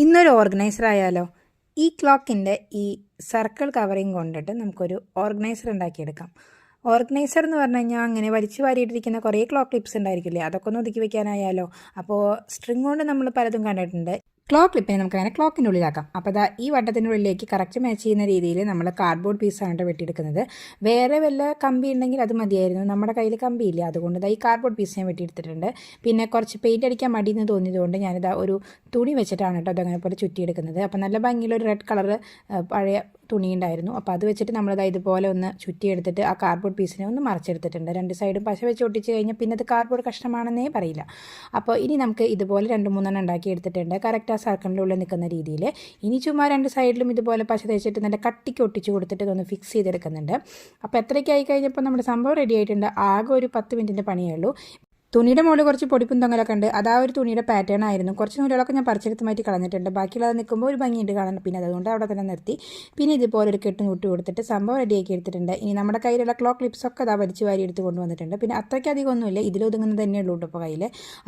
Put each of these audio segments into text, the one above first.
ഇന്നൊരു ഓർഗനൈസർ ആയാലോ? ഈ ക്ലോക്കിൻ്റെ ഈ സർക്കിൾ കവറിങ് കൊണ്ടിട്ട് നമുക്കൊരു ഓർഗനൈസർ ഉണ്ടാക്കിയെടുക്കാം. ഓർഗനൈസർ എന്ന് പറഞ്ഞു കഴിഞ്ഞാൽ അങ്ങനെ വലിച്ചു വാരിയിട്ടിരിക്കുന്ന കുറേ ക്ലോക്ക് ക്ലിപ്സ് ഉണ്ടായിരിക്കില്ലേ, അതൊക്കെ ഒന്ന് ഒതുക്കി വെക്കാനായാലോ. അപ്പോൾ സ്ട്രിങ് കൊണ്ട് നമ്മൾ പലതും കണ്ടിട്ടുണ്ട്. ക്ലോക്ക് ക്ലിപ്പിനെ നമുക്ക് അങ്ങനെ ക്ലോക്കിൻ്റെ ഉള്ളിലാക്കാം. അപ്പോൾ അതാ ഈ വട്ടത്തിൻ്റെ ഉള്ളിലേക്ക് കറക്റ്റ് മാച്ച് ചെയ്യുന്ന രീതിയിൽ നമ്മൾ കാർഡ്ബോർഡ് പീസാണ് വെട്ടിയെടുക്കുന്നത്. വേറെ വല്ല കമ്പി ഉണ്ടെങ്കിൽ അത് മതിയായിരുന്നു. നമ്മുടെ കയ്യിൽ കമ്പി ഇല്ല, അതുകൊണ്ട് ഈ കാർഡ്ബോർഡ് പീസ് ഞാൻ വെട്ടിയെടുത്തിട്ടുണ്ട്. പിന്നെ കുറച്ച് പെയിൻറ്റ് അടിക്കാൻ മടിയെന്ന് തോന്നിയതുകൊണ്ട് ഞാനിതാ ഒരു തുണി വെച്ചിട്ടാണ് കേട്ടോ അതങ്ങനെ പോലെ ചുറ്റിയെടുക്കുന്നത്. അപ്പോൾ നല്ല ഭംഗിയുള്ള ഒരു റെഡ് കളർ പഴയ തുണി ഉണ്ടായിരുന്നു. അപ്പോൾ അത് വെച്ചിട്ട് നമ്മളിത് ഇതുപോലെ ഒന്ന് ചുറ്റിയെടുത്തിട്ട് ആ കാർഡ്ബോർഡ് പീസിനെ ഒന്ന് മറച്ചെടുത്തിട്ടുണ്ട്. രണ്ട് സൈഡും പശ വെച്ച് ഒട്ടിച്ച് കഴിഞ്ഞാൽ പിന്നെ അത് കാർഡ്ബോർഡ് കഷ്ണമാണെന്നേ പറയില്ല. അപ്പോൾ ഇനി നമുക്ക് ഇതുപോലെ 2-3 ഉണ്ടാക്കി എടുത്തിട്ടുണ്ട്, കറക്റ്റ് ആ സർക്കിളിൻ്റെ ഉള്ളിൽ നിൽക്കുന്ന രീതിയിൽ. ഇനി ചുമ്മാ രണ്ട് സൈഡിലും ഇതുപോലെ പശ തേച്ചിട്ട് നല്ല കട്ടിക്ക് ഒട്ടിച്ച് കൊടുത്തിട്ട് ഇതൊന്ന് ഫിക്സ് ചെയ്തെടുക്കുന്നുണ്ട്. അപ്പോൾ എത്രയ്ക്ക് ആയി കഴിഞ്ഞപ്പോൾ നമ്മുടെ സംഭവം റെഡി ആയിട്ടുണ്ട്. ആകെ ഒരു 10 മിനിറ്റിൻ്റെ പണിയേ ഉള്ളൂ. തുണിയുടെ മുകളിൽ കുറച്ച് പൊടിപ്പും തൊങ്ങലൊക്കെ ഉണ്ട്. അതാ ഒരു തുണിയുടെ പാറ്റേൺ ആയിരുന്നു. കുറച്ച് നൂലുകളൊക്കെ ഞാൻ പറിച്ചെടുത്ത് മാറ്റി കളഞ്ഞിട്ടുണ്ട്. ബാക്കിയുള്ളത് നിൽക്കുമ്പോൾ ഒരു ഭംഗിയുണ്ട് കാണാൻ. പിന്നെ അതുകൊണ്ട് അവിടെ തന്നെ നിർത്തി. പിന്നെ ഇതുപോലെ ഒരു കെട്ട് നൂട്ടി കൊടുത്തിട്ട് സംഭവം റെഡിയാക്കി എടുത്തിട്ടുണ്ട്. ഇനി നമ്മുടെ കയ്യിലുള്ള ക്ലോക്ക് ക്ലിപ്സൊക്കെ അതാ വലിച്ചു വാരി എടുത്ത് കൊണ്ടുവന്നിട്ടുണ്ട്. പിന്നെ അത്രയ്ക്ക് അധികം ഒന്നുമില്ല, ഇതിലൊതുങ്ങുന്നത് തന്നെ ഉള്ളൂ ഇപ്പോൾ കയ്യിൽ.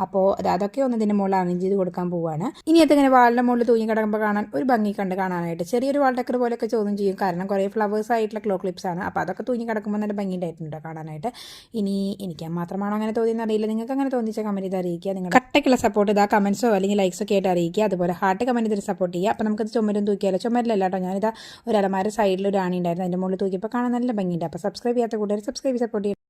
അപ്പോൾ അതൊക്കെ ഒന്ന് ഇതിൻ്റെ മുകളിൽ അറേഞ്ച് ചെയ്ത് കൊടുക്കാൻ പോവുകയാണ്. ഇനി അതിങ്ങനെ വാളിൻ്റെ മുകളിൽ തൂങ്ങി കിടക്കുമ്പോൾ കാണാൻ ഒരു ഭംഗി കാണാനായിട്ട് ചെറിയൊരു വാൾ ഡെക്കർ പോലെയൊക്കെ ചോദ്യം ചെയ്യും. കാരണം കുറേ ഫ്ലവേഴ്സ് ആയിട്ടുള്ള ക്ലോക്ക് ക്ലിപ്സ് ആണ്. അപ്പോൾ അതൊക്കെ തൂങ്ങി കിടക്കുമ്പോൾ നല്ല ഭംഗി ഉണ്ടായിട്ടുണ്ട് കാണാനായിട്ട്. ഇനി എനിക്ക് മാത്രമാണോ അങ്ങനെ തോന്നിയെന്ന് അറിയില്ല. നിങ്ങൾക്ക് അങ്ങനെ തോന്നിച്ച കമൻറ്റ് ചെയ്ത് അറിയിക്കുക. നിങ്ങൾ കട്ടയ്ക്കുള്ള സപ്പോർട്ട് ഇതാ കമൻസോ അല്ലെങ്കിൽ ലൈക്സോ ഒക്കെ ആയിട്ട് അറിയിക്കുക. അതുപോലെ ഹാർട്ട് കമൻറ്റ് ചെയ്ത് സപ്പോർട്ട് ചെയ്യുക. അപ്പോൾ നമുക്കത് ചുമരും തൂക്കിയാലോ. ചുമരിലല്ല കേട്ടോ, ഞാനിതാ ഒരു അലമാര സൈഡിൽ ഒരു ആണി ഉണ്ടായിരുന്നു, അതിൻ്റെ മുകളിൽ തൂക്കിയപ്പോൾ കാണാൻ നല്ല ഭംഗിയുണ്ട്. അപ്പോൾ സബ്സ്ക്രൈബ് ചെയ്യാത്ത കൂട്ടുകാർ സബ്സ്ക്രൈബ് സപ്പോർട്ട് ചെയ്യുക.